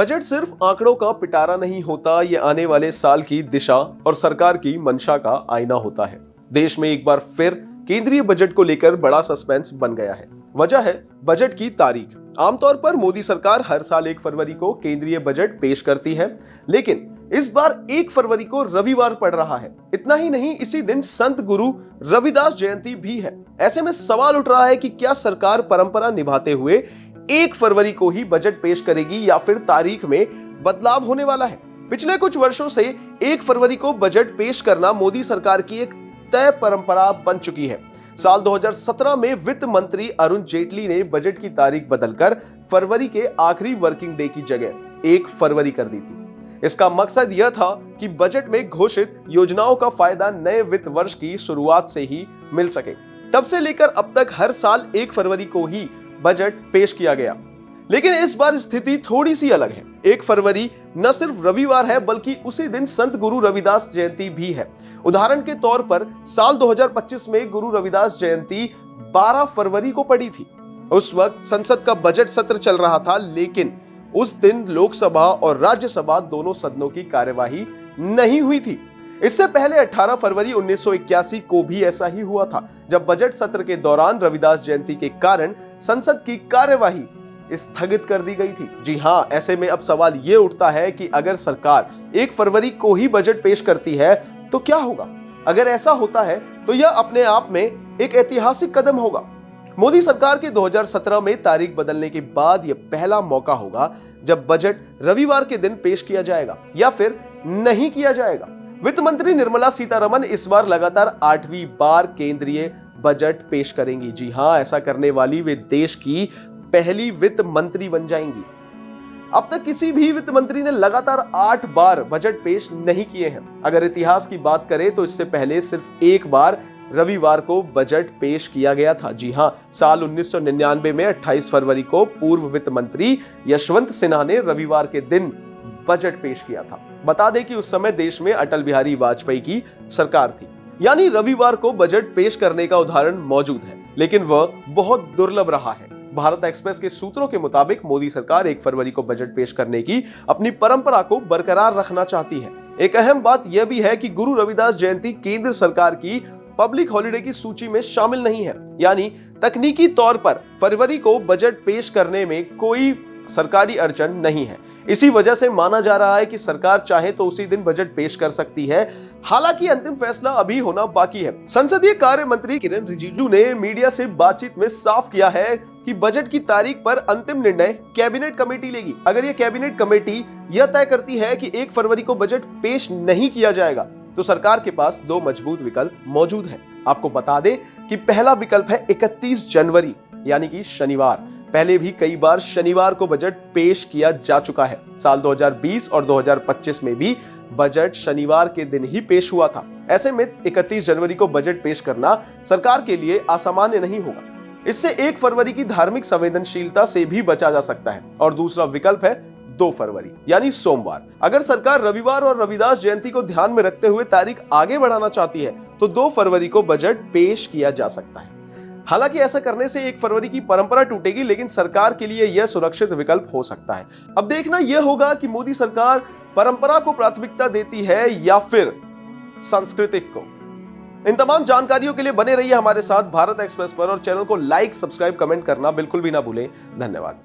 Budget सिर्फ आंकड़ों का पिटारा नहीं होता, ये आने वाले साल की दिशा और सरकार की मंशा का आईना होता है। देश में एक बार फिर केंद्रीय बजट को लेकर बड़ा सस्पेंस बन गया है। वजह है बजट की तारीख। आमतौर पर मोदी सरकार हर साल 1 फरवरी को केंद्रीय बजट पेश करती है, लेकिन इस बार 1 फरवरी को रविवार पड़ रहा है। इतना ही नहीं, इसी दिन संत गुरु रविदास जयंती भी है। ऐसे में सवाल उठ रहा है कि क्या सरकार परंपरा निभाते हुए 1 फरवरी को ही बजट पेश करेगी या फिर तारीख में बदलाव होने वाला है। पिछले कुछ वर्षों से 1 फरवरी को बजट पेश करना मोदी सरकार की एक तय परंपरा बन चुकी है। साल 2017 में वित्त मंत्री अरुण जेटली ने बजट की तारीख बदलकर फरवरी के आखिरी वर्किंग डे की जगह 1 फरवरी कर दी थी। इसका मकसद यह था कि बजट में घोषित योजनाओं का फायदा नए वित्त वर्ष की शुरुआत से ही मिल सके। तब से लेकर अब तक हर साल 1 फरवरी को ही बजट पेश किया गया, लेकिन इस बार स्थिति थोड़ी सी अलग है। 1 फरवरी न सिर्फ रविवार है, बल्कि उसी दिन संत गुरु रविदास जयंती भी है। उदाहरण के तौर पर साल 2025 में गुरु रविदास जयंती 12 फरवरी को पड़ी थी। उस वक्त संसद का बजट सत्र चल रहा था, लेकिन उस दिन लोकसभा और राज्यसभा दोनों सदनों की कार्यवाही नहीं हुई थी। इससे पहले 18 फरवरी 1981 को भी ऐसा ही हुआ था, जब बजट सत्र के दौरान रविदास जयंती के कारण संसद की कार्यवाही स्थगित कर दी गई थी। जी हां, ऐसे में अब सवाल यह उठता है कि अगर सरकार 1 फरवरी को ही बजट पेश करती है तो क्या होगा। अगर ऐसा होता है तो यह अपने आप में एक ऐतिहासिक कदम होगा। मोदी सरकार के 2017 में तारीख बदलने के बाद यह पहला मौका होगा जब बजट रविवार के दिन पेश किया जाएगा या फिर नहीं किया जाएगा। वित्त मंत्री निर्मला सीतारमण इस बार लगातार 8वीं बार केंद्रीय बजट पेश करेंगी। जी हां, ऐसा करने वाली वे देश की पहली वित्त मंत्री बन जाएंगी। अब तक किसी भी वित्त मंत्री ने लगातार 8 बार बजट पेश नहीं किए हैं। अगर इतिहास की बात करें तो इससे पहले सिर्फ एक बार रविवार को बजट पेश किया गया था। जी हां, साल 1999 में 28 फरवरी को पूर्व वित्त मंत्री यशवंत सिन्हा ने रविवार के दिन बजट पेश किया था। बता दें कि उस समय देश में अटल बिहारी वाजपेयी की सरकार थी, यानी रविवार को बजट पेश करने का उदाहरण मौजूद है, लेकिन वह बहुत दुर्लभ रहा है। भारत एक्सप्रेस के सूत्रों के मुताबिक मोदी सरकार 1 फरवरी को बजट पेश करने की अपनी परंपरा को बरकरार रखना चाहती है। एक अहम बात यह भी है कि गुरु रविदास जयंती केंद्र सरकार की पब्लिक हॉलिडे की सूची में शामिल नहीं है, यानी तकनीकी तौर पर फरवरी को बजट पेश करने में कोई सरकारी अड़चन नहीं है। इसी वजह से माना जा रहा है कि सरकार चाहे तो उसी दिन बजट पेश कर सकती है। हालांकि अंतिम फैसला अभी होना बाकी है। संसदीय कार्य मंत्री किरेन रिजिजू ने मीडिया से बातचीत में साफ किया है कि बजट की तारीख पर अंतिम निर्णय कैबिनेट कमेटी लेगी। अगर यह कैबिनेट कमेटी यह तय करती है कि 1 फरवरी को बजट पेश नहीं किया जाएगा तो सरकार के पास 2 मजबूत विकल्प मौजूद हैं। आपको बता दें कि पहला विकल्प है 31 जनवरी यानी कि शनिवार। पहले भी कई बार शनिवार को बजट पेश किया जा चुका है। साल 2020 और 2025 में भी बजट शनिवार के दिन ही पेश हुआ था। ऐसे में 31 जनवरी को बजट पेश करना सरकार के लिए असामान्य नहीं होगा। इससे 1 फरवरी की धार्मिक संवेदनशीलता से भी बचा जा सकता है। और दूसरा विकल्प है 2 फरवरी यानी सोमवार। अगर सरकार रविवार और रविदास जयंती को ध्यान में रखते हुए तारीख आगे बढ़ाना चाहती है तो 2 फरवरी को बजट पेश किया जा सकता है। हालांकि ऐसा करने से 1 फरवरी की परंपरा टूटेगी, लेकिन सरकार के लिए यह सुरक्षित विकल्प हो सकता है। अब देखना यह होगा कि मोदी सरकार परंपरा को प्राथमिकता देती है या फिर सांस्कृतिक को। इन तमाम जानकारियों के लिए बने रहिए हमारे साथ भारत एक्सप्रेस पर और चैनल को लाइक, सब्सक्राइब, कमेंट करना बिल्कुल भी ना भूलें। धन्यवाद।